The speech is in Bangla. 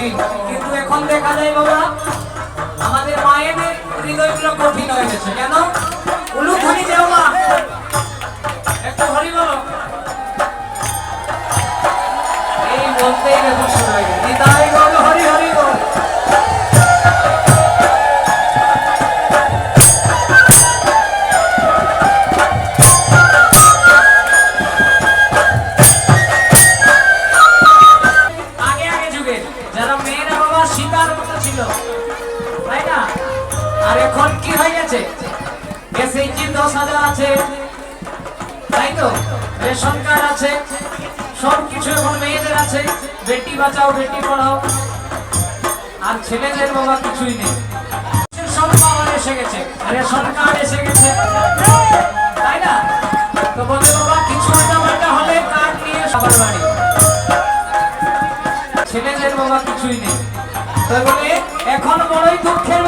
কঠিন, কিন্তু এখন দেখা যায় বাবা আমাদের মায়েদের হৃদয়গুলো কঠিন হয়ে গেছে। কেন? উলুধ্বনি দেও মা, একটু হরি বলো। এই বলতেই দেখো শুরু হয়ে গেছে, নিতাই গৌর হরি হরি বল। আর এখন কি হয়ে গেছে? এসএইচজি 10,000 আছে, তাই তো, রেশন কার্ড আছে, সব কিছু এখন মেয়েদের আছে, বেটি বাঁচাও বেটি পড়াও। আর ছেলেদের বাবা কিছুই নেই, সব পাওয়ার এসে গেছে, রেশন কার্ড এসে গেছে, তাই না? তো বলে বাবা কিছু উল্টাপাল্টা হলে কার্ড নিয়ে সবার বাড়ি, ছেলেদের বাবা কিছুই নেই। তো বলে এখন বড়ই দুঃখের